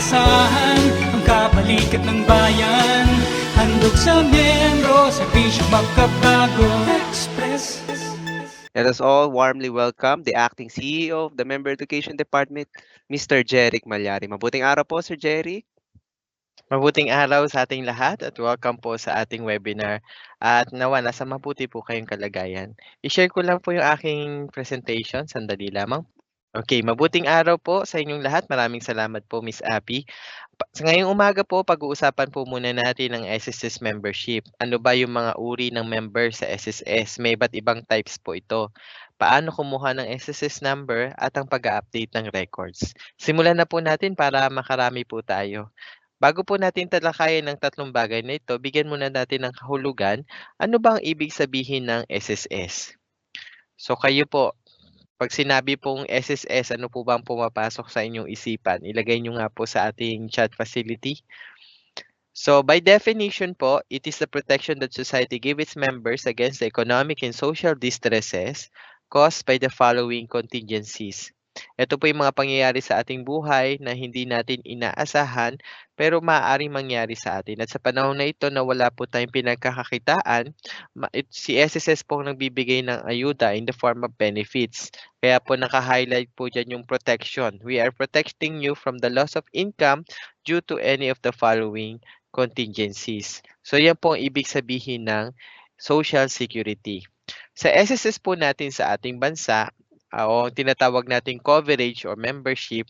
inaasahan ang kabalikat ng bayan. Handog sa miyembro, serbisyong magkabago. Express. Let us all warmly welcome the Acting CEO of the Member Education Department, Mr. Jeric Malyari. Mabuting araw po, Sir Jeric. Mabuting araw sa ating lahat at welcome po sa ating webinar. At nawa, nasa mabuti po kayong kalagayan. I-share ko lang po yung aking presentation. Sandali lamang. Okay, mabuting araw po sa inyong lahat. Maraming salamat po, Miss Abby. Sa ngayong umaga po, pag-uusapan po muna natin ang SSS membership. Ano ba yung mga uri ng member sa SSS? May iba't ibang types po ito. Paano kumuha ng SSS number at ang pag-update ng records. Simulan na po natin para makarami po tayo. Bago po natin talakayin ang tatlong bagay na ito, bigyan muna natin ng kahulugan. Ano ba ang ibig sabihin ng SSS? So kayo po, pag sinabi pong SSS, ano po ba ang pumapasok sa inyong isipan? Ilagay nyo nga po sa ating chat facility. So by definition po, it is the protection that society gives its members against the economic and social distresses caused by the following contingencies. Ito po yung mga pangyayari sa ating buhay na hindi natin inaasahan pero maaaring mangyari sa atin. At sa panahon na ito na wala po tayong pinagkakakitaan, si SSS po ang nagbibigay ng ayuda in the form of benefits. Kaya po naka-highlight po dyan yung protection. We are protecting you from the loss of income due to any of the following contingencies. So yan po ang ibig sabihin ng Social Security. Sa SSS po natin sa ating bansa, o tinatawag nating coverage or membership,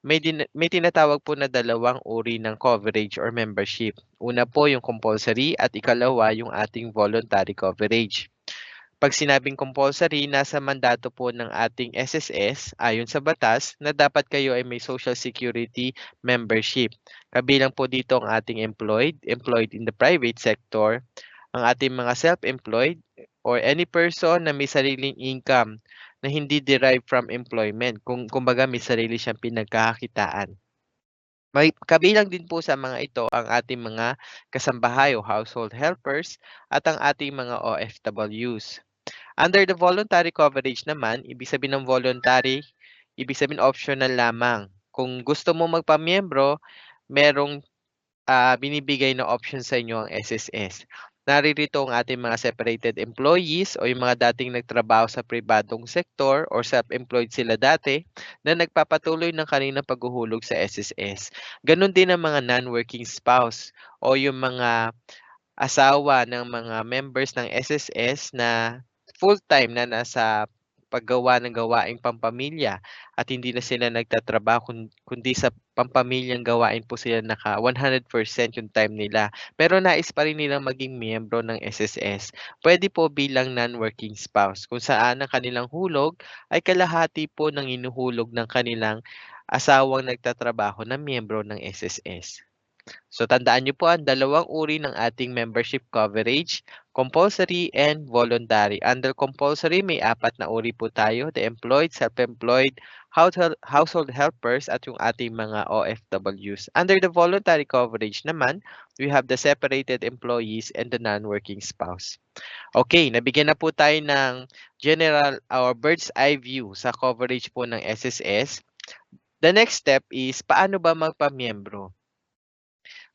may tinatawag po na dalawang uri ng coverage or membership. Una po yung compulsory at ikalawa yung ating voluntary coverage. Pag sinabing compulsory, nasa mandato po ng ating SSS ayon sa batas na dapat kayo ay may Social Security membership. Kabilang po dito ang ating employed in the private sector, ang ating mga self-employed, or any person na may sariling income na hindi derived from employment. Kumbaga may sarili siyang pinagkakakitaan. May kabilang din po sa mga ito ang ating mga kasambahay o household helpers at ang ating mga OFWs. Under the voluntary coverage naman, ibig sabihin ng voluntary, ibig sabihin optional lamang. Kung gusto mo magpamiyembro, merong binibigay na option sa inyo ang SSS. Naririto ang ating mga separated employees o yung mga dating nagtrabaho sa pribadong sektor or self-employed sila dati na nagpapatuloy ng kanilang paghuhulog sa SSS. Ganon din ang mga non-working spouse o yung mga asawa ng mga members ng SSS na full-time na nasa paggawa ng gawaing pampamilya at hindi na sila nagtatrabaho kundi sa pampamilyang gawain po sila naka 100% yung time nila. Pero nais pa rin nilang maging miyembro ng SSS. Pwede po bilang non-working spouse kung saan ang kanilang hulog ay kalahati po ng inuhulog ng kanilang asawang nagtatrabaho na miyembro ng SSS. So tandaan niyo po ang dalawang uri ng ating membership coverage, compulsory and voluntary. Under compulsory, may apat na uri po tayo, the employed, self-employed, household helpers at yung ating mga OFWs. Under the voluntary coverage naman, we have the separated employees and the non-working spouse. Okay, nabigyan na po tayo ng general or bird's eye view sa coverage po ng SSS. The next step is paano ba magpamiyembro?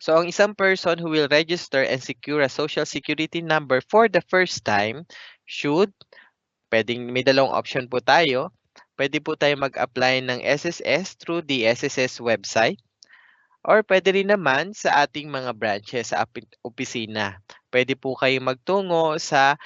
So, ang isang person who will register and secure a Social Security number for the first time should, may dalawang option po tayo. Pwede po tayo mag-apply ng SSS through the SSS website or pwede rin naman sa ating mga branches sa opisina. Pwede po kayo magtungo sa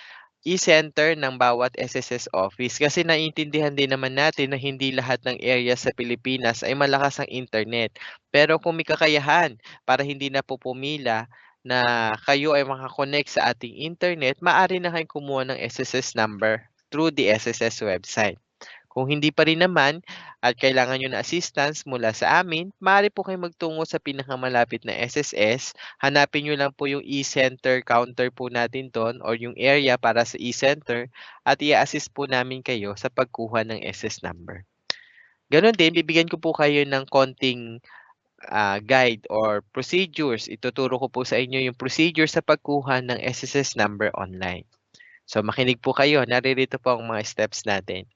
e-center ng bawat SSS office kasi naiintindihan din naman natin na hindi lahat ng area sa Pilipinas ay malakas ang internet. Pero kung may kakayahan para hindi na po pumila na kayo ay makakonect sa ating internet, maaari na kayong kumuha ng SSS number through the SSS website. Kung hindi pa rin naman at kailangan nyo na assistance mula sa amin, maaari po kayong magtungo sa pinakamalapit na SSS. Hanapin nyo lang po yung e-center counter po natin doon or yung area para sa e-center at i-assist po namin kayo sa pagkuha ng SS number. Ganon din, bibigyan ko po kayo ng konting guide or procedures. Ituturo ko po sa inyo yung procedure sa pagkuha ng SSS number online. So makinig po kayo, naririto po ang mga steps natin.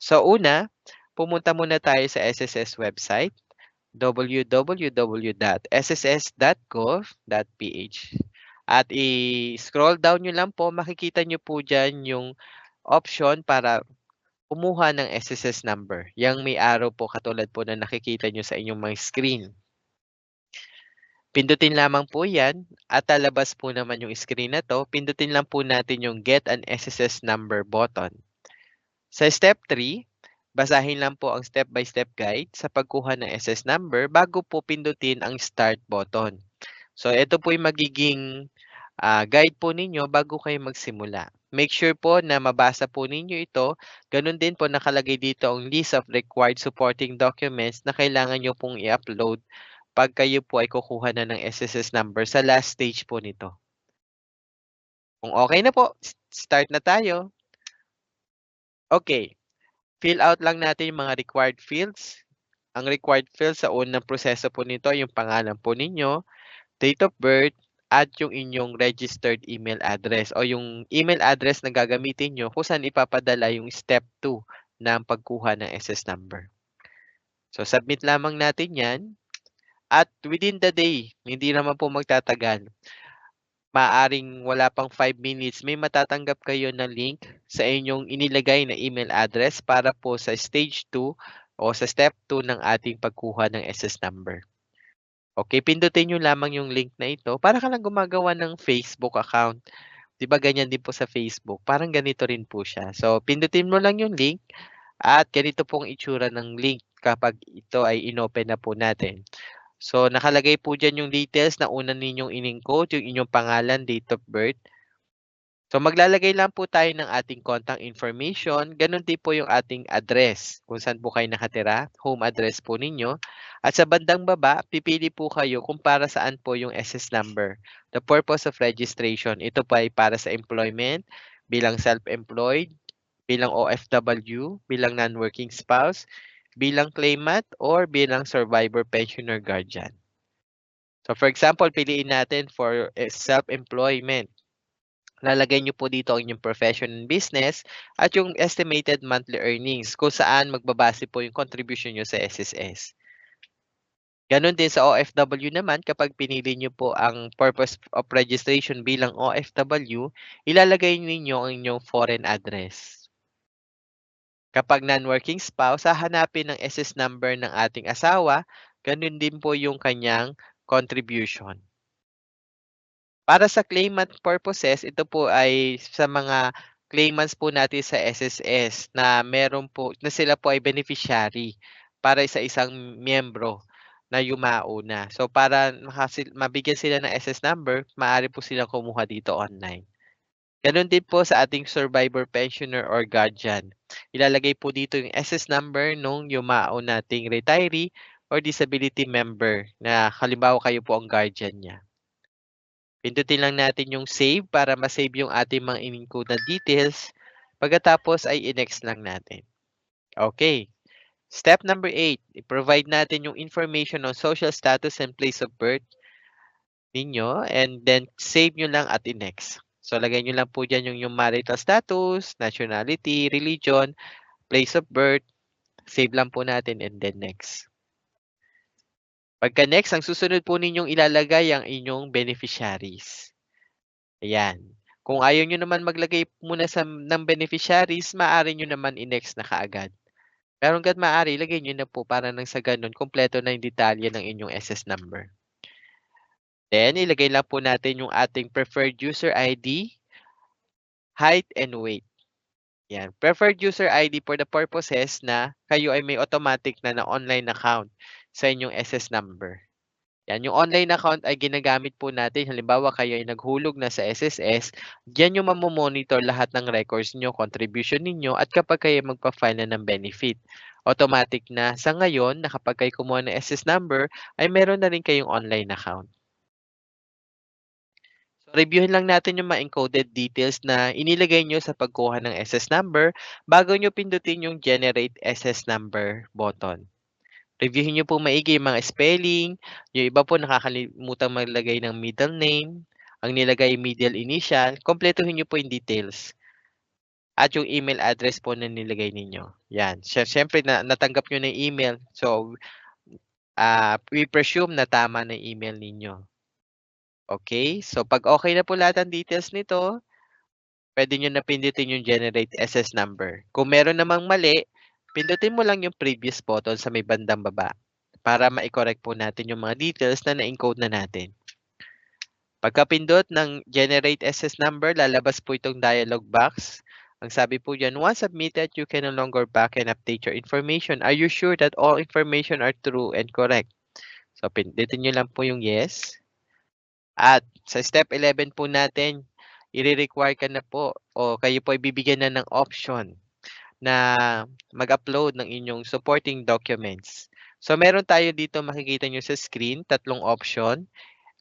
So una, pumunta muna tayo sa SSS website. www.sss.gov.ph. At i-scroll down nyo lang po, makikita nyo po dyan yung option para kumuha ng SSS number. Yang may arrow po katulad po na nakikita nyo sa inyong mga screen. Pindutin lamang po yan at lalabas po naman yung screen na to. Pindutin lang po natin yung Get an SSS Number button. Sa step 3, basahin lang po ang step-by-step guide sa pagkuha ng SS number bago po pindutin ang Start button. So ito po yung magiging guide po ninyo bago kayo magsimula. Make sure po na mabasa po ninyo ito. Ganun din po nakalagay dito ang list of required supporting documents na kailangan nyo pong i-upload pag kayo po ay kukuha na ng SSS number sa last stage po nito. Kung okay na po, start na tayo. Okay, fill out lang natin yung mga required fields. Ang required fields sa unang proseso po nito ay yung pangalan po ninyo, date of birth, at yung inyong registered email address o yung email address na gagamitin nyo kung saan ipapadala yung step 2 ng pagkuha ng SS number. So, submit lamang natin yan. At within the day, hindi naman po magtatagal. Maaring wala pang 5 minutes, may matatanggap kayo na link sa inyong inilagay na email address para po sa stage 2 o sa step 2 ng ating pagkuha ng SS number. Okay, pindutin nyo lamang yung link na ito para ka lang gumagawa ng Facebook account. Diba ganyan din po sa Facebook? Parang ganito rin po siya. So, pindutin mo lang yung link at ganito pong itsura ng link kapag ito ay inopen na po natin. So, nakalagay po dyan yung details na una ninyong in-encode, yung inyong pangalan, date of birth. So, maglalagay lang po tayo ng ating contact information. Ganun din po yung ating address, kung saan po kayo nakatira, home address po ninyo. At sa bandang baba, pipili po kayo kung para saan po yung SS number. The purpose of registration, ito pa ay para sa employment, bilang self-employed, bilang OFW, bilang non-working spouse, bilang claimant, or bilang survivor, pensioner, guardian. So for example, piliin natin for self-employment. Lalagay nyo po dito ang inyong profession and business at yung estimated monthly earnings kung saan magbabase po yung contribution nyo sa SSS. Ganon din sa OFW naman, kapag pinili nyo po ang purpose of registration bilang OFW, ilalagay ninyo ang inyong foreign address. Kapag non-working spouse, hahanapin ng SS number ng ating asawa, ganun din po yung kanyang contribution. Para sa claimant purposes, ito po ay sa mga claimants po natin sa SSS na meron po, na sila po ay beneficiary para sa isang miyembro na yumao na. So para mabigyan sila ng SS number, maaari po silang kumuha dito online. Ganon din po sa ating survivor, pensioner, or guardian. Ilalagay po dito yung SS number nung yumao nating retiree or disability member na halimbawa kayo po ang guardian niya. Pindutin lang natin yung save para ma-save yung ating mga in-encode na details. Pagkatapos ay i-next lang natin. Okay. Step number 8, i-provide natin yung information on social status and place of birth ninyo and then save nyo lang at i-next. So lagay nyo lang po dyan yung marital status, nationality, religion, place of birth. Save lang po natin and then next. Pagka next, ang susunod po ninyong ilalagay ang inyong beneficiaries. Ayan. Kung ayaw nyo naman maglagay muna ng beneficiaries, maaari nyo naman i-next na kaagad. Pero hanggat maaari, ilagay nyo na po para nang sa ganun, kompleto na yung detalye ng inyong SS number. Then, ilagay lang po natin yung ating preferred user ID, height, and weight. Yan. Preferred user ID for the purposes na kayo ay may automatic na online account sa inyong SS number. Yan, yung online account ay ginagamit po natin. Halimbawa, kayo ay naghulog na sa SSS, diyan yung mamomonitor lahat ng records nyo, contribution ninyo, at kapag kayo magpa-file na ng benefit. Automatic na sa ngayon, na kapag kayo kumuha ng SS number, ay meron na rin kayong online account. So, reviewin lang natin yung mga encoded details na inilagay nyo sa pagkuha ng SS number bago nyo pindutin yung Generate SS Number button. Reviewin nyo po maigi yung mga spelling. Yung iba po nakakalimutan maglagay ng middle name. Ang nilagay middle initial. Kompletuhin nyo po yung details. At yung email address po na nilagay ninyo. Yan. Siyempre, natanggap nyo na yung email. So, we presume na tama na email ninyo. Okay? So, pag okay na po lahat ng details nito, pwede nyo na pindutin yung generate SS number. Kung meron namang mali, pindutin mo lang yung previous button sa may bandang baba para ma-correct po natin yung mga details na na-encode na natin. Pagkapindot ng generate SS number, lalabas po itong dialog box. Ang sabi po dyan, once submitted, you can no longer back and update your information. Are you sure that all information are true and correct? So, pindutin nyo lang po yung yes. At sa step 11 po natin, i-require ka na po o kayo po ay bibigyan na ng option na mag-upload ng inyong supporting documents. So, meron tayo dito makikita nyo sa screen, tatlong option.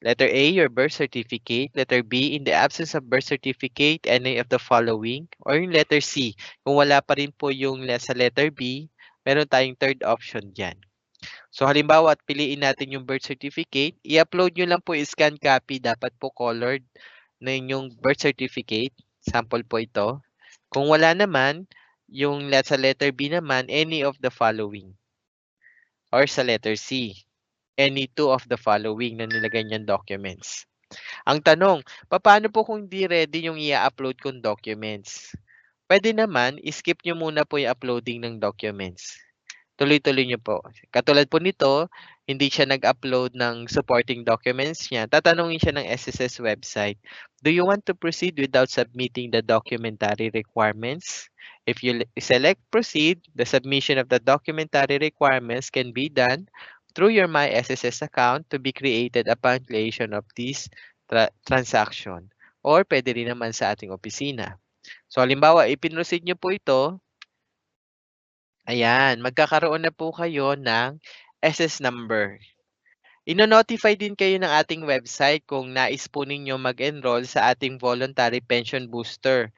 Letter A, your birth certificate. Letter B, in the absence of birth certificate, any of the following. Or yung letter C, kung wala pa rin po yung sa letter B, meron tayong third option dyan. So halimbawa, at piliin natin yung birth certificate, i-upload nyo lang po scan copy, dapat po colored na inyong birth certificate. Sample po ito. Kung wala naman, yung sa letter B naman, any of the following. Or sa letter C, any two of the following na nilagay niyang documents. Ang tanong, paano po kung di ready yung i-upload kong documents? Pwede naman, skip nyo muna po yung uploading ng documents. Tuloy-tuloy nyo po. Katulad po nito, hindi siya nag-upload ng supporting documents niya. Tatanungin siya ng SSS website, do you want to proceed without submitting the documentary requirements? If you select proceed, the submission of the documentary requirements can be done through your My SSS account to be created upon creation of this transaction. Or pwede rin naman sa ating opisina. So halimbawa, ipinroceed nyo po ito. Ayan, magkakaroon na po kayo ng SS number. Ino-notify din kayo ng ating website kung nais po ninyo mag-enroll sa ating voluntary pension booster.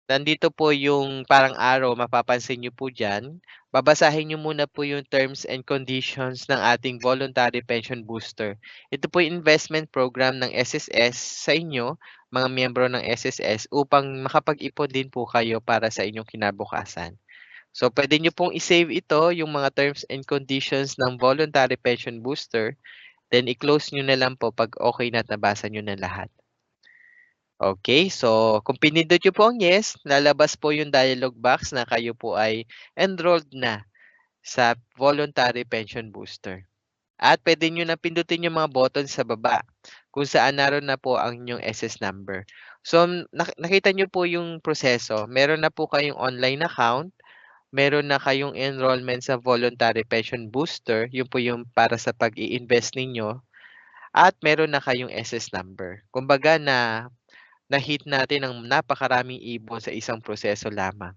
Nandito po yung parang arrow, mapapansin nyo po dyan. Babasahin nyo muna po yung terms and conditions ng ating voluntary pension booster. Ito po yung investment program ng SSS sa inyo, mga miyembro ng SSS, upang makapag-ipon din po kayo para sa inyong kinabukasan. So, pwede nyo pong isave ito, yung mga terms and conditions ng voluntary pension booster. Then, i-close nyo na lang po pag okay na at nabasa nyo na lahat. Okay, so kung pinindot nyo po ang yes, lalabas po yung dialog box na kayo po ay enrolled na sa voluntary pension booster. At pwede nyo na pindutin yung mga buttons sa baba kung saan naroon na po ang inyong SS number. So, nakita nyo po yung proseso. Meron na po kayong online account, meron na kayong enrollment sa voluntary pension booster, yun po yung para sa pag-i-invest ninyo, at meron na kayong SS number. Kumbaga na-hit natin ang napakaraming ibon sa isang proseso lamang.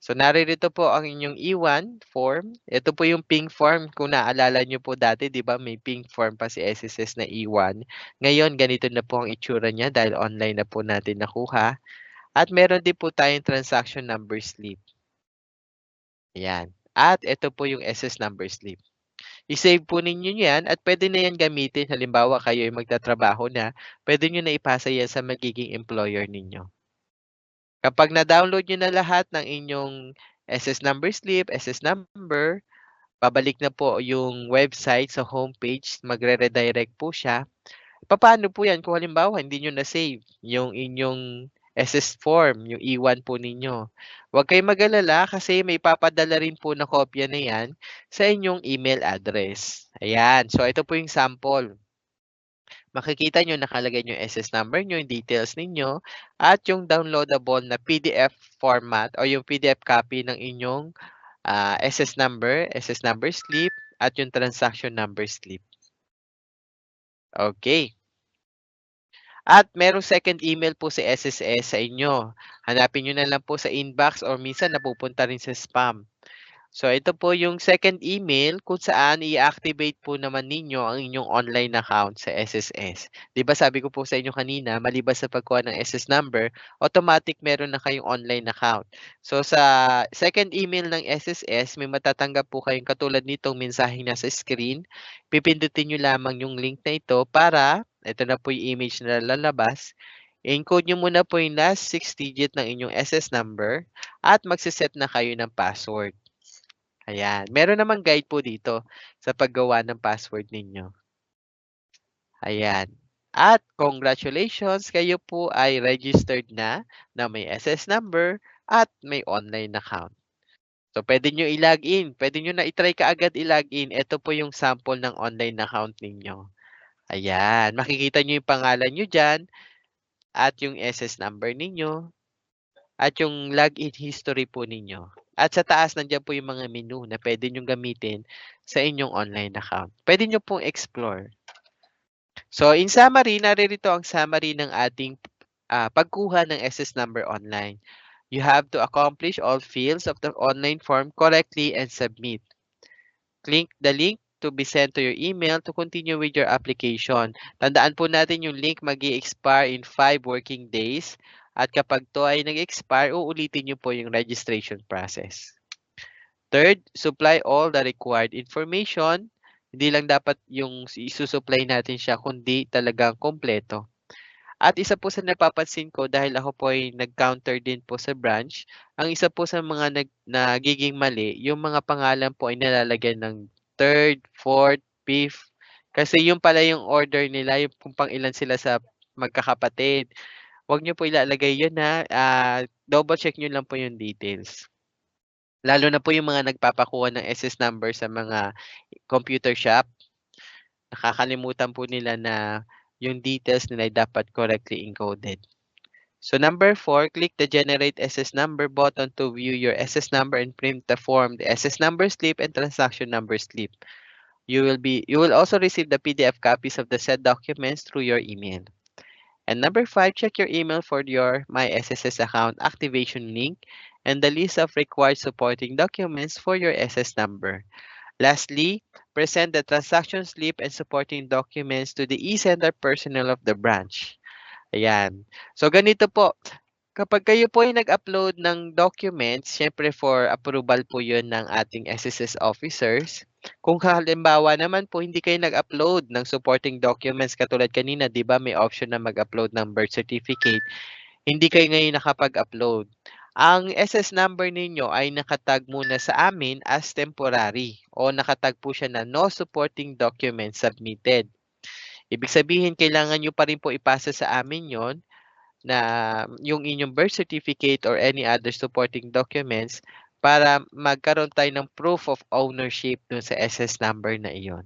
So, naririto po ang inyong E1 form. Ito po yung pink form. Kung naalala nyo po dati, di ba, may pink form pa si SSS na E1. Ngayon, ganito na po ang itsura niya dahil online na po natin nakuha. At meron din po tayong transaction number slip. Ayan. At ito po yung SS number slip. I-save po ninyo yan at pwede na yan gamitin. Halimbawa, kayo ay magtatrabaho na, pwede nyo na ipasa yan sa magiging employer ninyo. Kapag na-download nyo na lahat ng inyong SS number slip, SS number, babalik na po yung website sa homepage, magre-redirect po siya. Paano po yan kung halimbawa hindi nyo na-save yung inyong SS form, yung E1 po ninyo? Huwag kayong mag-alala kasi may papadala rin po na kopya na yan sa inyong email address. Ayan, so ito po yung sample. Makikita nyo nakalagay yung SS number nyo, yung details ninyo, at yung downloadable na PDF format o yung PDF copy ng inyong SS number slip, at yung transaction number slip. Okay. At merong second email po si SSS sa inyo. Hanapin nyo na lang po sa inbox or minsan napupunta rin sa spam. So, ito po yung second email kung saan i-activate po naman ninyo ang inyong online account sa SSS. Diba sabi ko po sa inyo kanina, maliban sa pagkuha ng SS number, automatic meron na kayong online account. So, sa second email ng SSS, may matatanggap po kayong katulad nitong mensaheng nasa screen. Pipindutin nyo lamang yung link na ito para, ito na po yung image na lalabas, encode nyo muna po yung last 6 digit ng inyong SS number at magsiset na kayo ng password. Ayan. Meron namang guide po dito sa paggawa ng password ninyo. Ayan. At congratulations, kayo po ay registered na may SS number at may online account. So, pwede nyo i-login. Pwede nyo na i-try kaagad i-login. Ito po yung sample ng online account ninyo. Ayan. Makikita nyo yung pangalan nyo dyan at yung SS number ninyo at yung login history po ninyo. At sa taas, nandiyan po yung mga menu na pwede nyo gamitin sa inyong online account. Pwede nyo pong explore. So, in summary, naririto ang summary ng ating pagkuha ng SS number online. You have to accomplish all fields of the online form correctly and submit. Click the link to be sent to your email to continue with your application. Tandaan po natin yung link mag-i-expire in 5 working days. At kapag to ay nag-expire, uulitin nyo po yung registration process. Third, supply all the required information. Hindi lang dapat yung isusupply natin siya, kundi talagang kompleto. At isa po sa napapansin ko dahil ako po ay nag-counter din po sa branch, ang isa po sa mga nagiging mali, yung mga pangalan po ay nalalagyan ng third, fourth, fifth. Kasi yung pala yung order nila, yung kung pang ilan sila sa magkakapatid. Huwag nyo po ilalagay yun ha. Double check nyo lang po yung details. Lalo na po yung mga nagpapakuha ng SS number sa mga computer shop. Nakakalimutan po nila na yung details nila ay dapat correctly encoded. So number 4, click the Generate SS Number button to view your SS number and print the form, the SS number slip and transaction number slip. You will also receive the PDF copies of the said documents through your email. And number 5, check your email for your My SSS account activation link and the list of required supporting documents for your SS number. Lastly, present the transaction slip and supporting documents to the e-center personnel of the branch. Ayan. So, ganito po. Kapag kayo po ay nag-upload ng documents, syempre for approval po yun ng ating SSS officers. Kung halimbawa naman po hindi kayo nag-upload ng supporting documents katulad kanina, di ba may option na mag-upload ng birth certificate, hindi kayo ngayon nakapag-upload. Ang SS number ninyo ay nakatag muna sa amin as temporary o nakatag po siya na no supporting documents submitted. Ibig sabihin, kailangan nyo pa rin po ipasa sa amin yon na yung inyong birth certificate or any other supporting documents para magkaroon tayo ng proof of ownership dun sa SS number na iyon.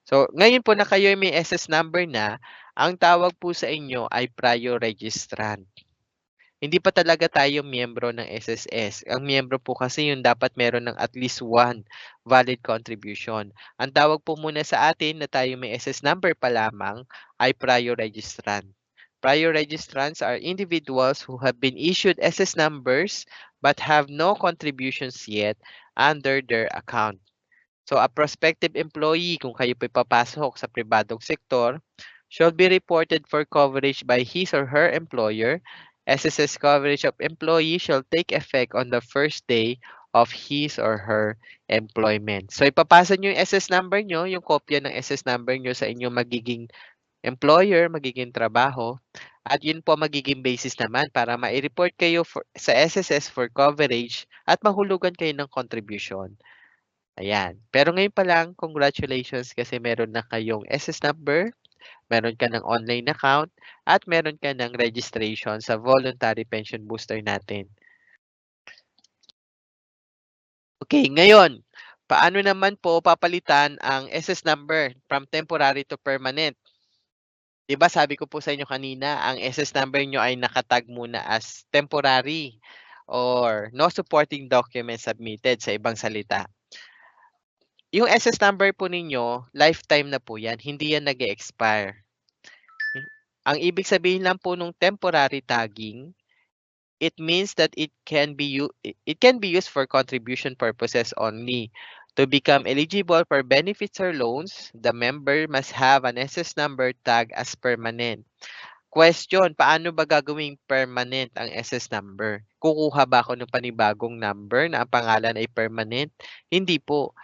So, ngayon po na kayo may SS number na, ang tawag po sa inyo ay prior registrant. Hindi pa talaga tayo miyembro ng SSS. Ang miyembro po kasi yung dapat meron ng at least one valid contribution. Ang tawag po muna sa atin na tayo may SS number pa lamang ay prior registrant. Prior registrants are individuals who have been issued SS numbers but have no contributions yet under their account. So a prospective employee, kung kayo po papasok sa pribadong sektor, should be reported for coverage by his or her employer. SSS coverage of employee shall take effect on the first day of his or her employment. So ipapasa nyo yung SS number nyo, yung kopya ng SS number nyo sa inyong magiging employer, magiging trabaho, at yun po magiging basis naman para ma-report kayo sa SSS for coverage at mahulugan kayo ng contribution. Ayan. Pero ngayon pa lang, congratulations kasi meron na kayong SS number, meron ka ng online account, at meron ka ng registration sa voluntary pension booster natin. Okay, ngayon, paano naman po papalitan ang SS number from temporary to permanent? Diba sabi ko po sa inyo kanina, ang SS number nyo ay nakatag muna as temporary or no supporting document submitted sa ibang salita. Yung SS number po ninyo, lifetime na po yan, hindi yan nag-expire. Ang ibig sabihin lang po nung temporary tagging, it means that it can be used for contribution purposes only. To become eligible for benefits or loans, the member must have an SS number tag as permanent. Question, paano ba gagawing permanent ang SS number? Kukuha ba ako ng panibagong number na ang pangalan ay permanent? Hindi po.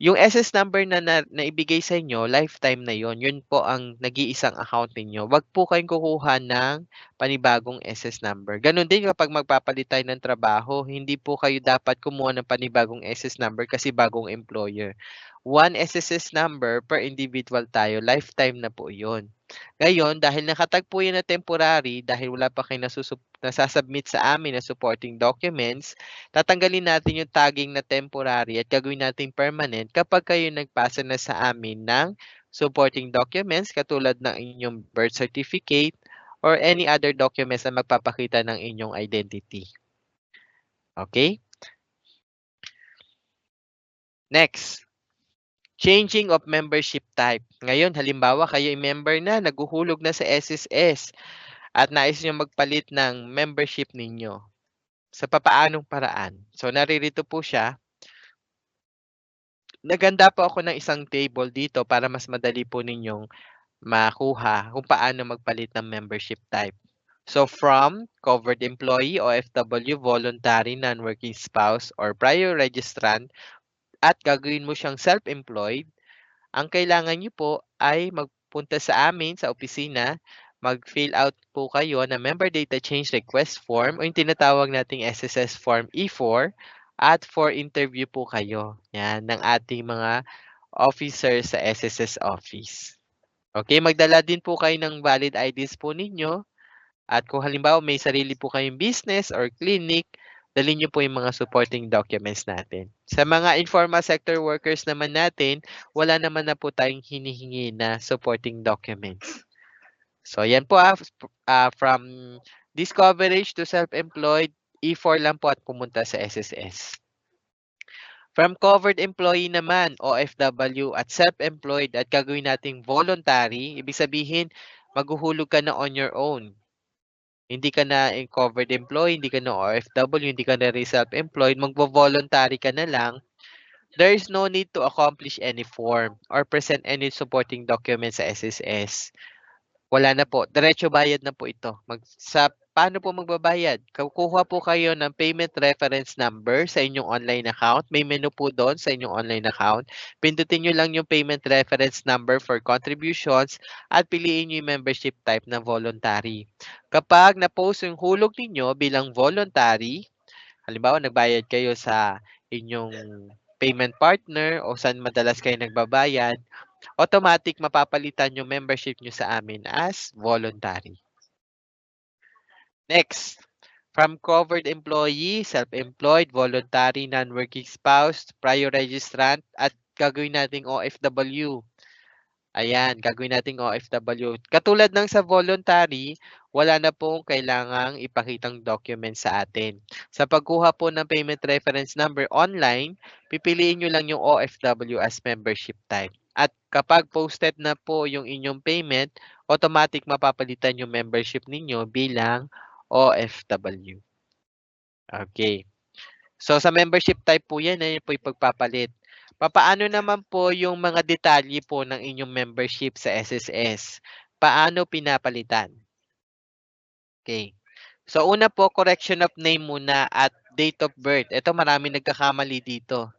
Yung SS number na naibigay sa inyo, lifetime na yon. Yun po ang nag-iisang account ninyo. Wag po kayong kukuha ng panibagong SS number. Ganon din kapag magpapalit tayo ng trabaho, hindi po kayo dapat kumuha ng panibagong SS number kasi bagong employer. One SSS number per individual tayo, lifetime na po yun. Ngayon, dahil nakatag po yan na temporary, dahil wala pa kayo nasasubmit sa amin na supporting documents, tatanggalin natin yung tagging na temporary at gagawin natin permanent kapag kayo nagpasa na sa amin ng supporting documents katulad ng inyong birth certificate or any other documents na magpapakita ng inyong identity. Okay? Next. Changing of membership type. Ngayon, halimbawa kayo ay member na, naguhulog na sa SSS at nais nyo magpalit ng membership ninyo. Sa papaanong paraan? So, naririto po siya. Naganda po ako ng isang table dito para mas madali po ninyong makuha kung paano magpalit ng membership type. So, from covered employee, OFW, voluntary, non-working spouse, or prior registrant, at gagawin mo siyang self-employed, ang kailangan niyo po ay magpunta sa amin sa opisina, mag-fill out po kayo ng member data change request form o yung tinatawag nating SSS form E4 at for interview po kayo yan ng ating mga officers sa SSS office. Okay, magdala din po kayo ng valid IDs po ninyo at kung halimbawa may sarili po kayong business or clinic, dalhin niyo po yung mga supporting documents natin. Sa mga informal sector workers naman natin, wala naman na po tayong hinihingi na supporting documents. So, yan po from this coverage to self-employed, E4 lang po at pumunta sa SSS. From covered employee naman, OFW at self-employed at gagawin nating voluntary, ibig sabihin, maghuhulog ka na on your own. Hindi ka na covered employee, hindi ka na OFW, hindi ka na self-employed, magvo-voluntary ka na lang, there is no need to accomplish any form or present any supporting documents sa SSS. Wala na po. Diretso bayad na po ito. Paano po magbabayad? Kukuha po kayo ng payment reference number sa inyong online account. May menu po doon sa inyong online account. Pindutin nyo lang yung payment reference number for contributions at piliin nyo yung membership type na voluntary. Kapag na-post yung hulog ninyo bilang voluntary, halimbawa nagbayad kayo sa inyong payment partner o saan madalas kayo nagbabayad, automatic mapapalitan yung membership nyo sa amin as voluntary. Next, from covered employee, self-employed, voluntary, non-working spouse, prior registrant, at gagawin nating OFW. Ayan, gagawin nating OFW. Katulad ng sa voluntary, wala na pong kailangang ipakitang document sa atin. Sa pagkuha po ng payment reference number online, pipiliin nyo lang yung OFW as membership type. At kapag posted na po yung inyong payment, automatic mapapalitan yung membership ninyo bilang OFW. Okay. So sa membership type po yan, yan po yung pagpapalit. Paano naman po yung mga detalye po ng inyong membership sa SSS? Paano pinapalitan? Okay. So una po, correction of name muna at date of birth. Ito marami nagkakamali dito.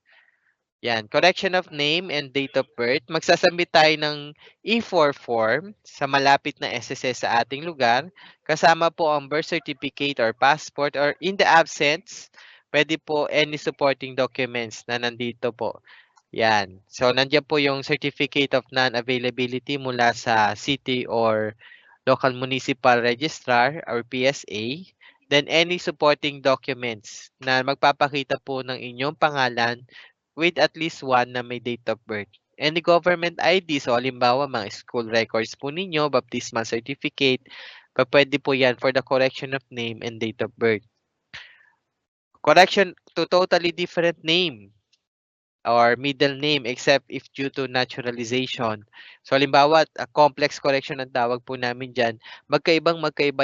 Yan, correction of name and date of birth. Magsasubmit tayo ng E4 form sa malapit na SSS sa ating lugar. Kasama po ang birth certificate or passport or in the absence, pwede po any supporting documents na nandito po. Yan. So, nandiyan po yung certificate of non-availability mula sa city or local municipal registrar or PSA. Then, any supporting documents na magpapakita po ng inyong pangalan with at least one na may date of birth. Any government ID, so halimbawa mga school records po ninyo, baptismal certificate, pwede po yan for the correction of name and date of birth. Correction to totally different name or middle name except if due to naturalization. So halimbawa, a complex correction ang tawag po namin dyan, magkaiba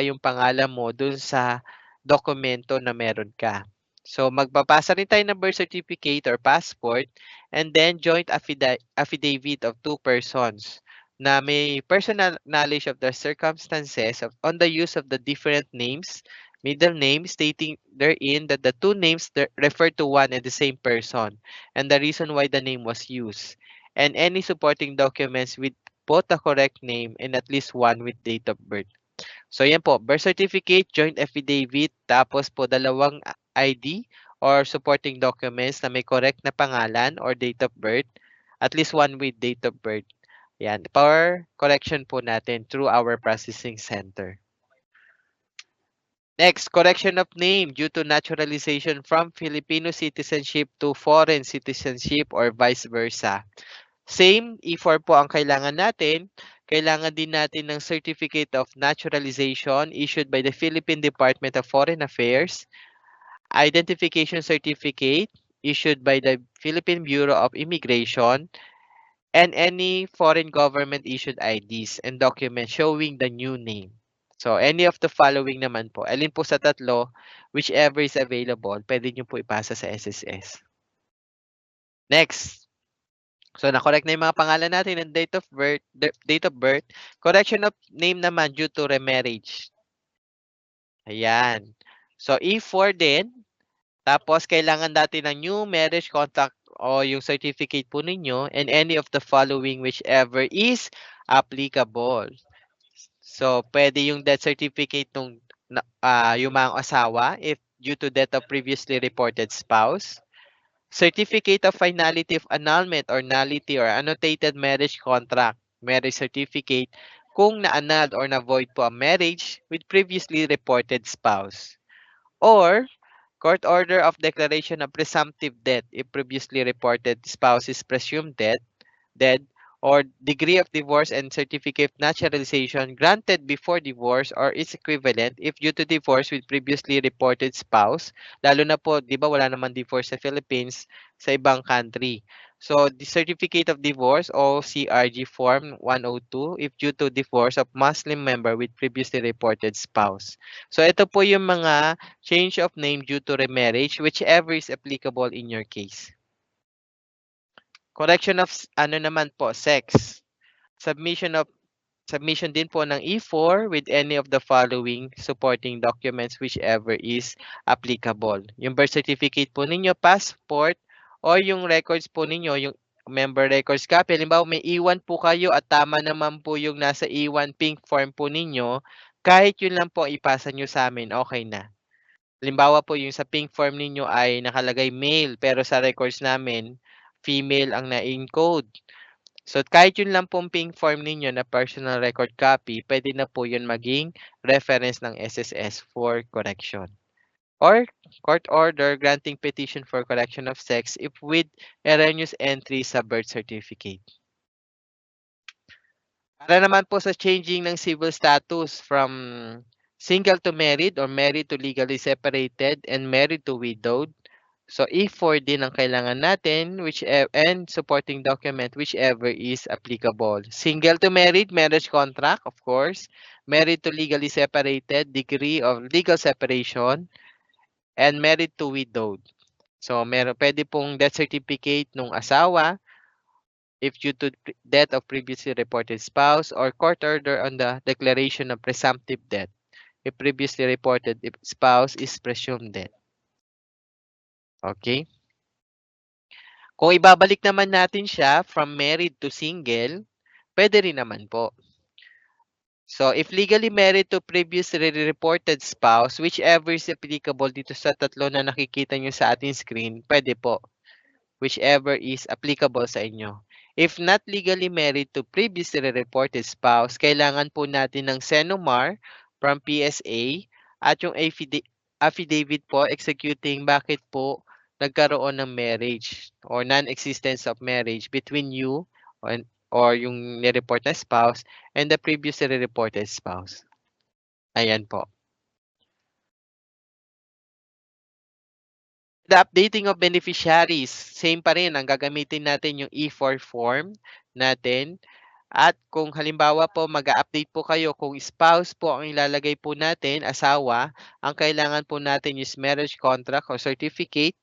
yung pangalan mo dun sa dokumento na meron ka. So magpapasa rin tayo ng birth certificate or passport and then joint affidavit of two persons na may personal knowledge of the circumstances on the use of the different names middle name stating therein that the two names refer to one and the same person and the reason why the name was used, and any supporting documents with both the correct name and at least one with date of birth. So yan po, birth certificate, joint affidavit, tapos po dalawang ID or supporting documents na may correct na pangalan or date of birth, at least one with date of birth. Yan, for correction po natin through our processing center. Next, correction of name due to naturalization from Filipino citizenship to foreign citizenship or vice versa. Same, E4 po ang kailangan natin. Kailangan din natin ng Certificate of Naturalization issued by the Philippine Department of Foreign Affairs, Identification Certificate issued by the Philippine Bureau of Immigration, and any foreign government issued IDs and documents showing the new name. So, any of the following naman po. Alin po sa tatlo, whichever is available, pwede nyo po ipasa sa SSS. Next. So, na-correct na yung mga pangalan natin and date of birth. Correction of name naman due to remarriage. Ayan. So, E4 din. Tapos, kailangan natin ng new marriage contract o yung certificate po ninyo and any of the following whichever is applicable. So, pwede yung death certificate nung yung mga asawa if due to death of previously reported spouse. Certificate of finality of annulment or nullity or annotated marriage contract, marriage certificate, kung na-annulled or na-void po ang marriage with previously reported spouse. Or, court order of declaration of presumptive death if previously reported spouse is presumed dead, or degree of divorce and certificate of naturalization granted before divorce or its equivalent if due to divorce with previously reported spouse, lalo na po, di ba wala naman divorce sa Philippines, sa ibang country. So, the certificate of divorce o CRG form 102 if due to divorce of Muslim member with previously reported spouse. So, ito po yung mga change of name due to remarriage, whichever is applicable in your case. Correction of naman po, sex. Submission din po ng E4 with any of the following supporting documents whichever is applicable. Yung birth certificate po ninyo, passport, or yung records po ninyo, yung member records copy. Halimbawa, may E1 po kayo at tama naman po yung nasa E1 pink form po ninyo, kahit yun lang po ipasa nyo sa amin, okay na. Halimbawa po yung sa pink form ninyo ay nakalagay male pero sa records namin, female ang na-encode. So, kahit yun lang pong pink form ninyo na personal record copy, pwede na po yun maging reference ng SSS for correction. Or, court order granting petition for correction of sex if with erroneous entry sa birth certificate. Para naman po sa changing ng civil status from single to married or married to legally separated and married to widowed, so E4 din ang kailangan natin and supporting document whichever is applicable. Single to married, marriage contract, of course. Married to legally separated, degree of legal separation. And married to widowed. So pwede pong death certificate nung asawa if due to death of previously reported spouse or court order on the declaration of presumptive death if previously reported spouse is presumed dead. Okay? Kung ibabalik naman natin siya from married to single, pwede rin naman po. So, if legally married to previously reported spouse, whichever is applicable dito sa tatlo na nakikita nyo sa ating screen, pwede po. Whichever is applicable sa inyo. If not legally married to previously reported spouse, kailangan po natin ng SENOMAR from PSA at yung affidavit po executing bakit po nagkaroon ng marriage or non-existence of marriage between you or yung nireport na spouse and the previously reported spouse. Ayan po. The updating of beneficiaries, same pa rin, ang gagamitin natin yung E4 form natin. At kung halimbawa po mag-update po kayo, kung spouse po ang ilalagay po natin, asawa, ang kailangan po natin is marriage contract or certificate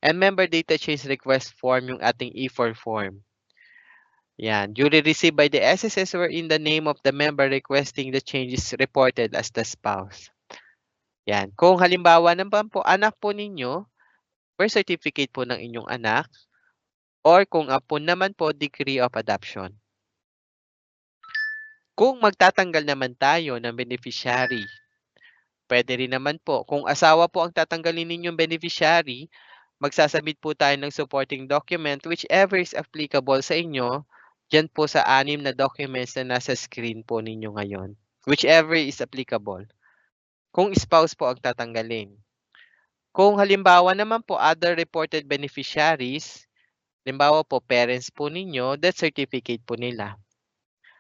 and member data change request form yung ating E4 form. Yan, duly received by the SSS wherein the name of the member requesting the change is reported as the spouse. Yan. Kung halimbawa naman po, anak po ninyo, birth certificate po ng inyong anak, or kung apo naman po, decree of adoption. Kung magtatanggal naman tayo ng beneficiary, pwede rin naman po. Kung asawa po ang tatanggalin ninyong beneficiary, magsasubmit po tayo ng supporting document whichever is applicable sa inyo. Diyan po sa 6 na documents na nasa screen po ninyo ngayon. Whichever is applicable. Kung spouse po ang tatanggalin. Kung halimbawa naman po other reported beneficiaries, halimbawa po parents po ninyo, death certificate po nila.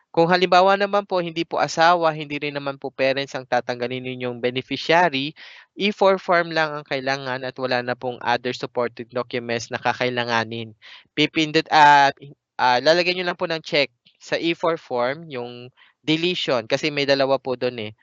Kung halimbawa naman po hindi po asawa, hindi rin naman po parents ang tatanggalin ninyong beneficiary, E4 form lang ang kailangan at wala na pong other supported documents na kakailanganin. Lalagyan nyo lang po ng check sa E4 form yung deletion kasi may dalawa po doon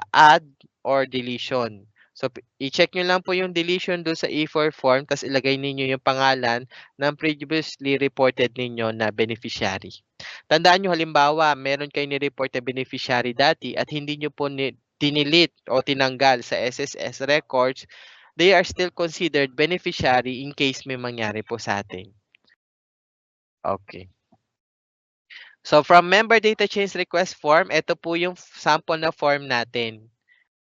add or deletion. So, i-check nyo lang po yung deletion doon sa E4 form tapos ilagay ninyo yung pangalan ng previously reported ninyo na beneficiary. Tandaan nyo halimbawa, meron kayo ni-report na beneficiary dati at hindi nyo po dinilit o tinanggal sa SSS records, they are still considered beneficiary in case may mangyari po sa atin. Okay. So from member data change request form, ito po yung sample na form natin.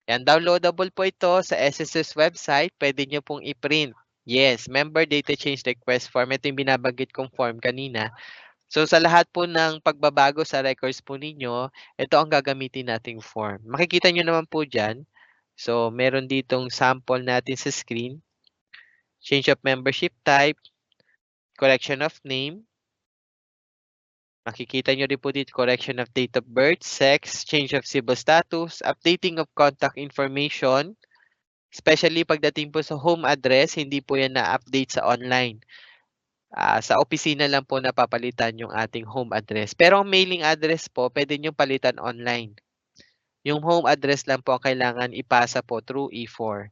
Yan, downloadable po ito sa SSS website. Pwede nyo pong i-print. Yes, member data change request form. Ito yung binabanggit kong form kanina. So sa lahat po ng pagbabago sa records po ninyo, ito ang gagamitin nating form. Makikita nyo naman po dyan. So meron ditong sample natin sa screen. Change of membership type, correction of name. Makikita nyo rin po dito correction of date of birth, sex, change of civil status, updating of contact information. Especially pagdating po sa home address, hindi po yan na-update sa online. Sa opisina lang po napapalitan yung ating home address. Pero ang mailing address po, pwede nyo palitan online. Yung home address lang po ang kailangan ipasa po through E4.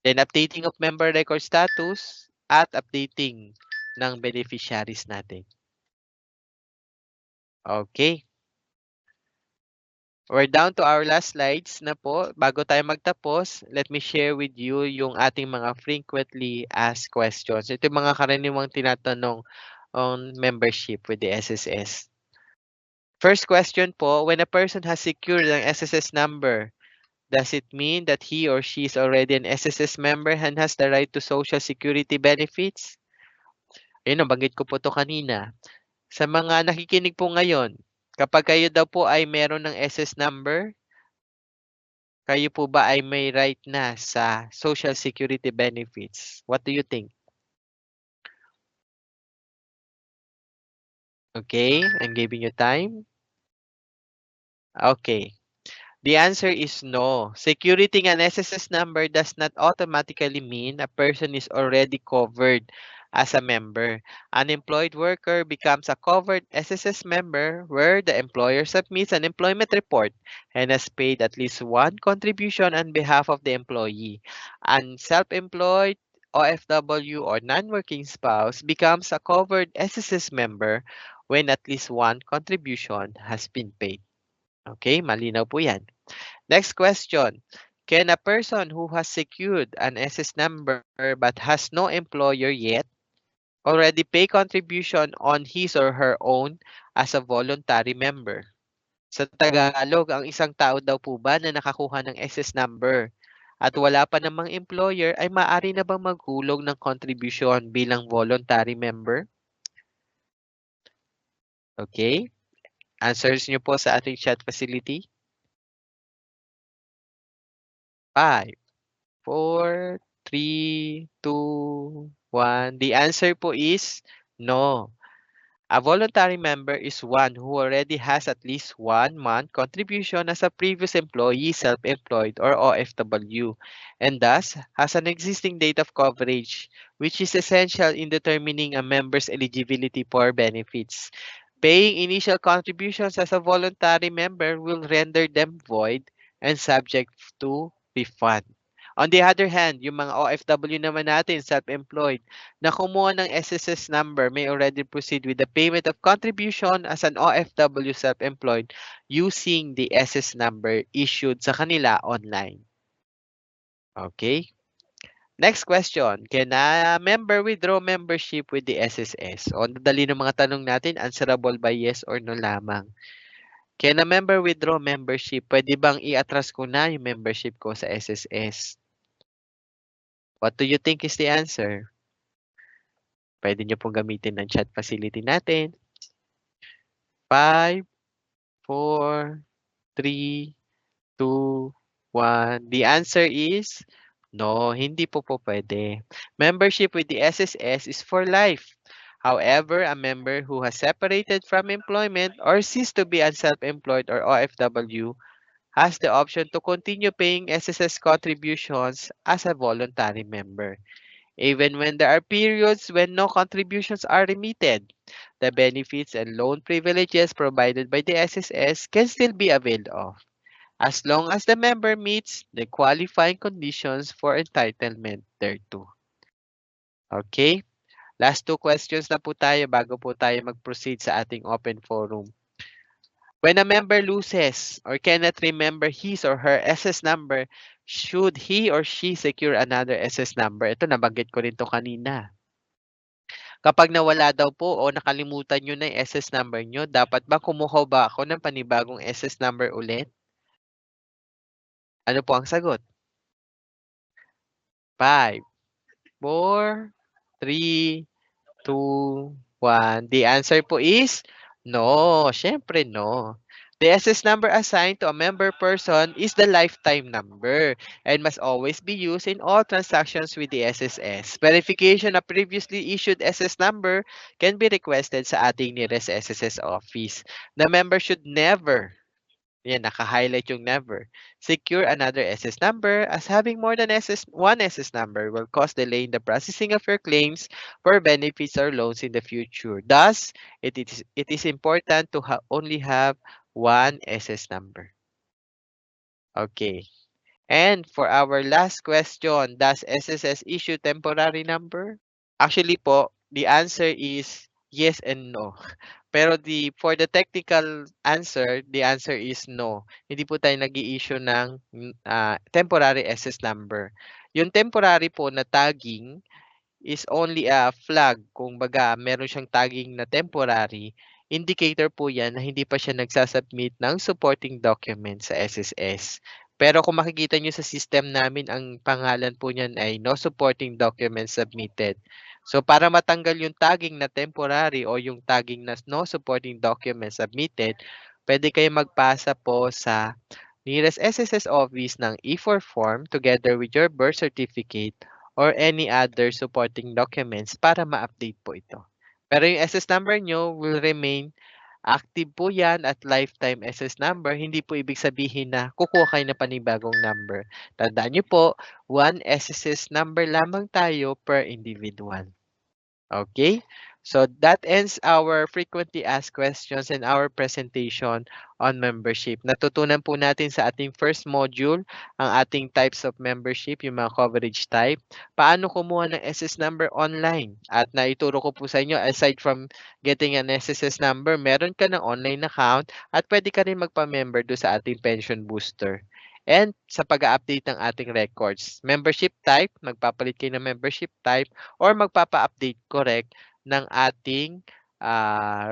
Then updating of member record status at updating ng beneficiaries natin. Okay. We're down to our last slides na po. Bago tayo magtapos, let me share with you yung ating mga frequently asked questions. Ito yung mga karaniwang tinatanong on membership with the SSS. First question po, when a person has secured an SSS number, does it mean that he or she is already an SSS member and has the right to Social Security benefits? Ayun, nabanggit ko po to kanina. Sa mga nakikinig po ngayon, kapag kayo daw po ay meron ng SS number, kayo po ba ay may right na sa Social Security benefits? What do you think? Okay, I'm giving you time. Okay. The answer is no. Security an SSS number does not automatically mean a person is already covered as a member. An employed worker becomes a covered SSS member where the employer submits an employment report and has paid at least one contribution on behalf of the employee. An self-employed OFW or non-working spouse becomes a covered SSS member when at least one contribution has been paid. Okay, malinaw po yan. Next question. Can a person who has secured an SS number but has no employer yet already pay contribution on his or her own as a voluntary member? Sa Tagalog, ang isang tao daw po ba na nakakuha ng SS number at wala pa namang employer ay maaari na bang maghulog ng contribution bilang voluntary member? Okay. Answers nyo po sa ating chat facility. 5, 4, 3, 2, 1. The answer po is no. A voluntary member is one who already has at least 1 month contribution as a previous employee, self-employed, or OFW, and thus has an existing date of coverage, which is essential in determining a member's eligibility for benefits. Paying initial contributions as a voluntary member will render them void and subject to refund. On the other hand, yung mga OFW naman natin, self-employed, na kumuha ng SSS number may already proceed with the payment of contribution as an OFW self-employed using the SS number issued sa kanila online. Okay. Next question. Can a member withdraw membership with the SSS? O, ang dali ng mga tanong natin, answerable by yes or no lamang. Can a member withdraw membership? Pwede bang i-atras ko na yung membership ko sa SSS? What do you think is the answer? Pwede nyo pong gamitin ng chat facility natin. 5, 4, 3, 2, 1. The answer is no, hindi po pwede. Membership with the SSS is for life. However, a member who has separated from employment or ceased to be a self-employed or OFW has the option to continue paying SSS contributions as a voluntary member. Even when there are periods when no contributions are remitted, the benefits and loan privileges provided by the SSS can still be availed of, as long as the member meets the qualifying conditions for entitlement thereto. Okay? Last two questions na po tayo bago po tayo mag-proceed sa ating open forum. When a member loses or cannot remember his or her SS number, should he or she secure another SS number? Ito, nabanggit ko rin to kanina. Kapag nawala daw po o nakalimutan nyo na yung SS number nyo, dapat ba kumuha ba ako ng panibagong SS number ulit? Ano po ang sagot? 5, 4, 3, 2, 1. The answer po is no. Syempre no. The SS number assigned to a member person is the lifetime number and must always be used in all transactions with the SSS. Verification of previously issued SS number can be requested sa ating nearest SSS office. The member should never, yan, naka-highlight yung never, secure another SS number, as having more than one SS number will cause delay in the processing of your claims for benefits or loans in the future. Thus, it is important to only have one SS number. Okay. And for our last question, does SSS issue temporary number? Actually po, the answer is yes and no. Pero for the technical answer, the answer is no. Hindi po tayo nag-i-issue ng temporary SS number. Yung temporary po na tagging is only a flag. Kung baga, meron siyang tagging na temporary, indicator po yan na hindi pa siya nagsasubmit ng supporting document sa SSS. Pero kung makikita nyo sa system namin, ang pangalan po niyan ay no supporting document submitted. So para matanggal yung tagging na temporary o yung tagging na no supporting document submitted, pwede kayo magpasa po sa nearest SSS office ng E4 form together with your birth certificate or any other supporting documents para ma-update po ito. Pero yung SS number nyo will remain active po yan at lifetime SS number. Hindi po ibig sabihin na kukuha kayo na panibagong number. Tandaan nyo po, one SSS number lamang tayo per individual. Okay? So that ends our frequently asked questions and our presentation on membership. Natutunan po natin sa ating first module ang ating types of membership, yung mga coverage type. Paano kumuha ng SS number online? At naituro ko po sa inyo, aside from getting an SSS number, meron ka ng online account at pwede ka rin magpa-member do sa ating pension booster. And sa pag-update ng ating records, membership type, magpapalit kayo ng membership type or magpapa-update correct ng ating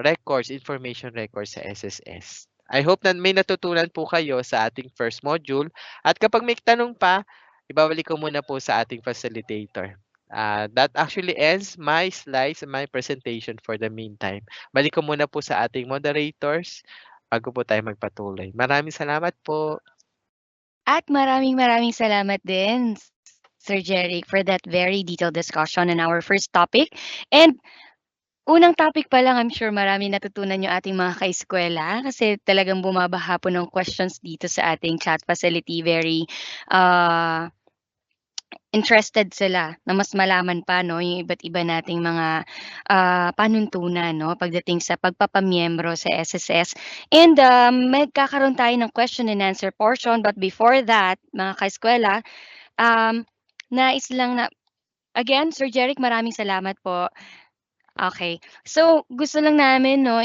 records, information records sa SSS. I hope na may natutunan po kayo sa ating first module. At kapag may tanong pa, ibabalik ko muna po sa ating facilitator. That actually ends my slides and my presentation for the meantime. Balik ko muna po sa ating moderators bago po tayo magpatuloy. Maraming salamat po. At maraming salamat din, Sir Jeric, for that very detailed discussion on our first topic. And unang topic pa lang, I'm sure marami natutunan yung ating mga ka-eskwela kasi talagang bumabaha po ng questions dito sa ating chat facility. Very interested sila na mas malaman pa no yung iba't iba nating mga panuntunan no pagdating sa pagpapamiyembro sa SSS. And magkakaroon tayo ng question and answer portion, but before that, mga ka-eskwela, nais lang na again, Sir Jeric, maraming salamat po. Okay. So gusto lang namin no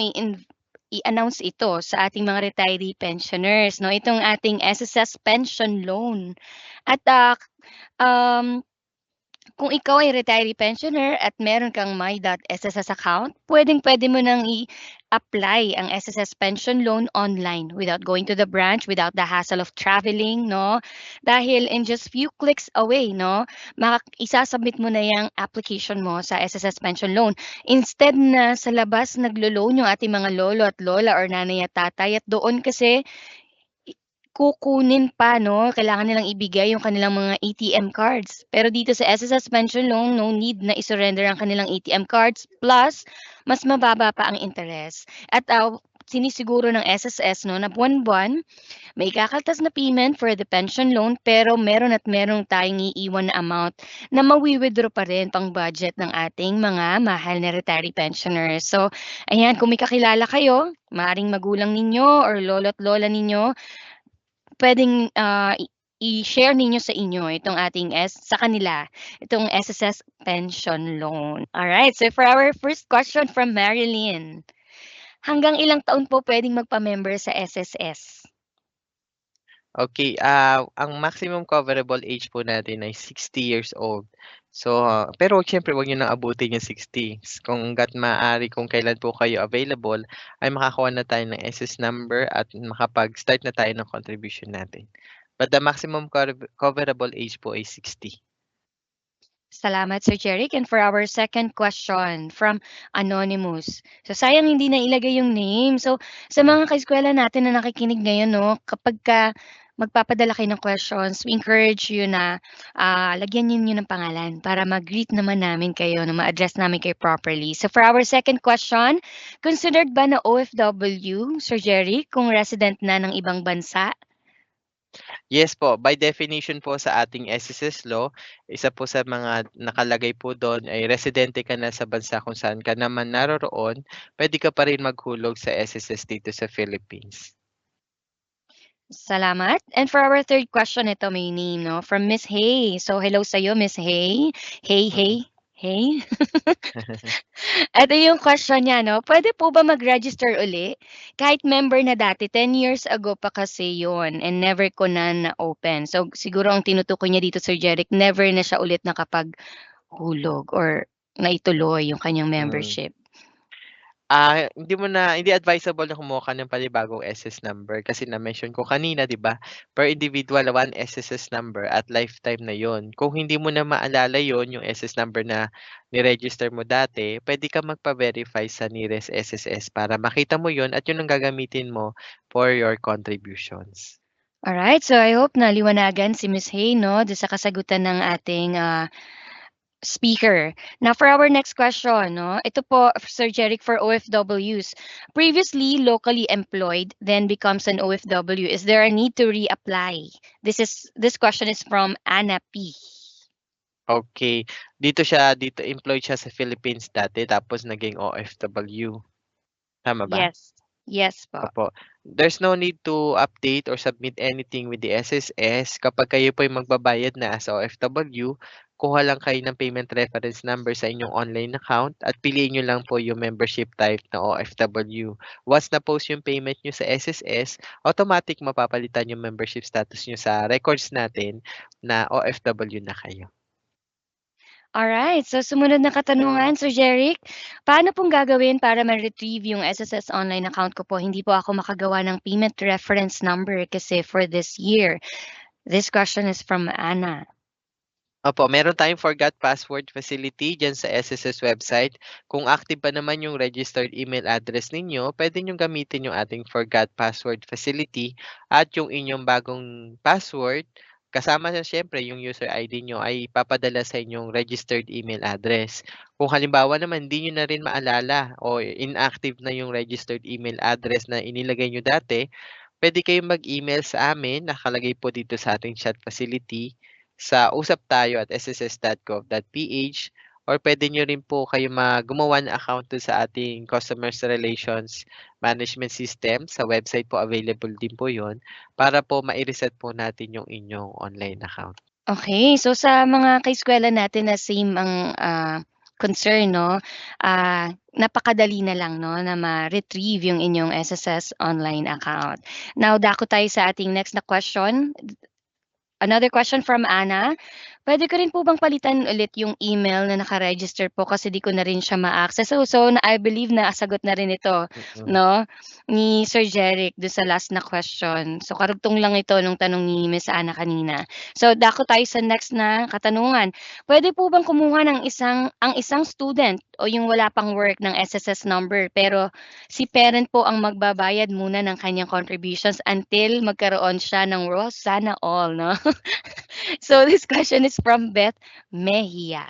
i-announce ito sa ating mga retiree pensioners no, itong ating SSS pension loan. At kung ikaw ay retiree pensioner at meron kang My.SSS account, pwedeng-pwede mo nang i-apply ang SSS pension loan online without going to the branch, without the hassle of traveling, no? Dahil in just few clicks away, no, isasubmit mo na yung application mo sa SSS pension loan. Instead na sa labas naglo-loan yung ating mga lolo at lola or nanay at tatay, at doon kasi kukunin pa 'no, kailangan nilang ibigay yung kanilang mga ATM cards. Pero dito sa SSS Pension Loan, no need na i-surrender ang kanilang ATM cards, plus mas mababa pa ang interest. At, sinisiguro ng SSS 'no na buwan-buwan may kakaltas na payment for the pension loan, pero meron tayong iiwan na amount na mawi-withdraw pa rin pang-budget ng ating mga mahal na retiree pensioners. So ayan, kung may kakilala kayo, maaaring magulang ninyo or lolo't lola ninyo, puwedeng, i-share ninyo sa inyo itong sa kanila, itong SSS pension loan. Alright, so for our first question from Marilyn, hanggang ilang taon po puwedeng magpa-member sa SSS? Okay, ang maximum coverable age po natin ay 60 years old. So, pero siyempre 'wag niyo nang abutin yung 60. Kung hangga't maaari, kung kailan po kayo available, ay makakuha na tayo ng SS number at makapag-start na tayo ng contribution natin. But the maximum coverable age po ay 60. Salamat, Sir Jeric. And for our second question from Anonymous. So sayang hindi na ilagay yung name. So sa mga kaeskwela natin na nakikinig ngayon 'no, kapagka magpapadala kayo ng questions, we encourage you na, lagyan ninyo ng pangalan para mag-greet naman namin kayo, na ma-address namin kayo properly. So for our second question, considered ba na OFW, Sir Jeric, kung resident na ng ibang bansa? Yes po, by definition po sa ating SSS law, isa po sa mga nakalagay po doon ay residente ka na sa bansa kung saan ka naman naroroon, puwede ka pa rin maghulog sa SSS dito sa Philippines. Salamat. And for our third question, ito may name 'no, from Miss Hay. So hello sa'yo, Miss Hay. Hey, hey, hey. Ito yung question niya 'no, puwede po ba mag-register uli kahit member na dati, 10 years ago pa kasi yun and never ko na na-open. So siguro ang tinutukoy niya dito, Sir Jeric, never na siya ulit nakapaghulog or naituloy yung kanyang membership. Hindi advisable na kumuha ka ng panibagong SS number kasi na-mention ko kanina 'di ba, per individual 1 SSS number at lifetime na 'yon. Kung hindi mo na maalala 'yon, yung SS number na ni-register mo dati, puwede kang magpa-verify sa nearest SSS para makita mo 'yon at 'yun ang gagamitin mo for your contributions. Alright, so I hope naliwanagan si Miss Hay 'no, do'n sa kasagutan ng ating, speaker. Now for our next question 'no, ito po Sir Jeric for OFWs. Previously locally employed, then becomes an OFW. Is there a need to reapply? This question is from Anna P. Okay, dito employed siya sa Philippines dati tapos naging OFW, tama ba? Yes. Yes po. Opo. There's no need to update or submit anything with the SSS. Kapag kayo po ay magbabayad na as OFW, kuha lang kayo ng payment reference number sa inyong online account at piliin nyo lang po yung membership type na OFW. Once na-post yung payment nyo sa SSS, automatic mapapalitan yung membership status nyo sa records natin na OFW na kayo. Alright, so sumunod na katanungan, Sir Jeric. Paano pong gagawin para ma-retrieve yung SSS online account ko po? Hindi po ako makagawa ng payment reference number kasi for this year. This question is from Anna. Opo, meron tayong forgot password facility dyan sa SSS website. Kung active pa naman yung registered email address ninyo, pwede nyo gamitin yung ating forgot password facility at yung inyong bagong password, kasama na siyempre yung user ID nyo ay papadala sa inyong registered email address. Kung halimbawa naman hindi nyo na rin maalala o inactive na yung registered email address na inilagay nyo dati, pwede kayong mag-email sa amin, nakalagay po dito sa ating chat facility sa usaptayo@sss.gov.ph or pwede nyo rin po kayo gumawa ng account sa ating Customer Relations Management System. Sa website po available din po yon para po ma-reset po natin yung inyong online account. Okay, so sa mga kaeskwela natin na same ang concern 'no, napakadali na lang 'no na ma-retrieve yung inyong SSS online account. Now dako tayo sa ating next na question. another question from Ana. Pwede ko rin po bang palitan ulit yung email na naka-register po kasi di ko na rin siya ma-access. So I believe na sagot na rin ito, Mm. no, ni Sir Jeric do'n sa last na question. So karugtong lang ito nung tanong ni Miss Ana kanina. So dako tayo sa next na katanungan. Pwede po bang kumuha ng ang isang student o yung wala pang work ng SSS number pero si parent po ang magbabayad muna ng kanyang contributions until magkaroon siya ng sana all, no? So this question is from Beth Mejia.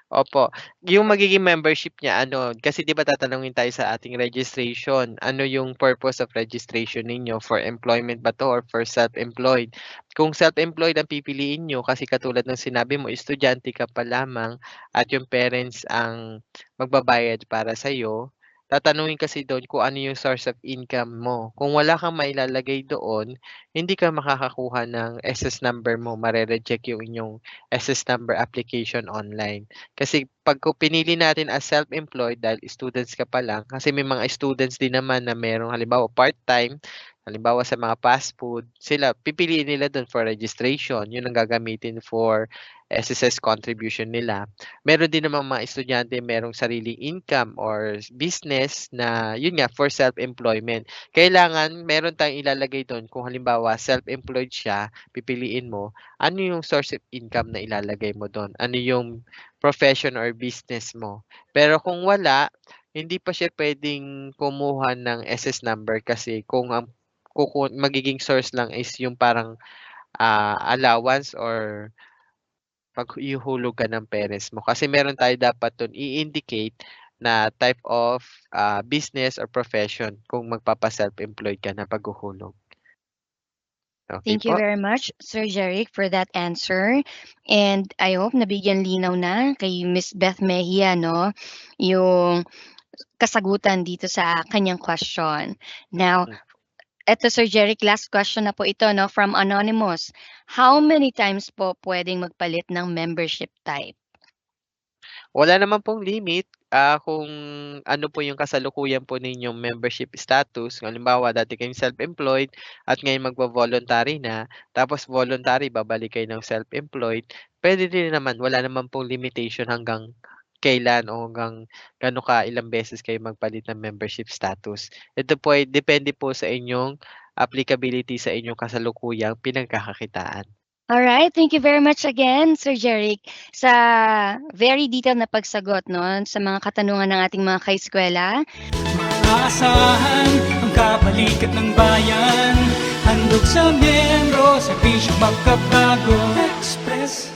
Opo. Yung magiging membership niya ano, kasi 'di ba tatanungin tayo sa ating registration, ano yung purpose of registration ninyo, for employment ba 'to or for self-employed? Kung self-employed ang pipiliin niyo kasi katulad ng sinabi mo estudyante ka pa lamang at yung parents ang magbabayad para sa'yo, tatanungin kasi do'n kung ano yung source of income mo. Kung wala kang mailalagay doon, hindi ka makakakuha ng SS number mo, mare-reject yung inyong SS number application online. Kasi pinili natin as self-employed dahil students ka pa lang, kasi may mga students din naman na merong halimbawa part-time, halimbawa sa mga fast food, sila pipiliin nila do'n for registration, 'yun ang gagamitin for SSS contribution nila. Meron din namang mga estudyante merong sariling income or business na 'yun nga for self-employment. Kailangan meron tayong ilalagay do'n kung halimbawa self-employed siya, pipiliin mo, ano yung source of income na ilalagay mo do'n? Ano yung profession or business mo? Pero kung wala, hindi pa siya puwedeng kumuha ng SS number kasi kung ang magiging source lang is yung parang, allowance or paghuhulog ka ng parents mo. Kasi meron tayo dapat dun i-indicate na type of, business or profession kung magpapa-self-employed ka na paghuhulog. Okey Thank you po. very much, Sir Jeric, for that answer. And I hope nabigyan linaw na kay Miss Beth Mejia, no, yung kasagutan dito sa kanyang question. Now, Hmm. eto Sir Jeric, last question na po ito, no, from Anonymous. How many times po puwedeng magpalit ng membership type? Wala naman pong limit, kung ano po yung kasalukuyan po ninyong membership status. Halimbawa, dati kayong self-employed at ngayon magvo-voluntary na, tapos voluntary babalik kayo ng self-employed, puwede din naman, wala naman pong limitation hanggang kailan o hanggang ilang beses kayo magpalit ng membership status. Ito po ay depende po sa inyong applicability sa inyong kasalukuyang pinagkakakitaan. Alright, thank you very much again, Sir Jeric, sa very detailed na pagsagot, no, sa mga katanungan ng ating mga kaeskwela. Maaasahan ang kabalikat ng bayan. Handog sa miyembro, serbisyong magkabago. Express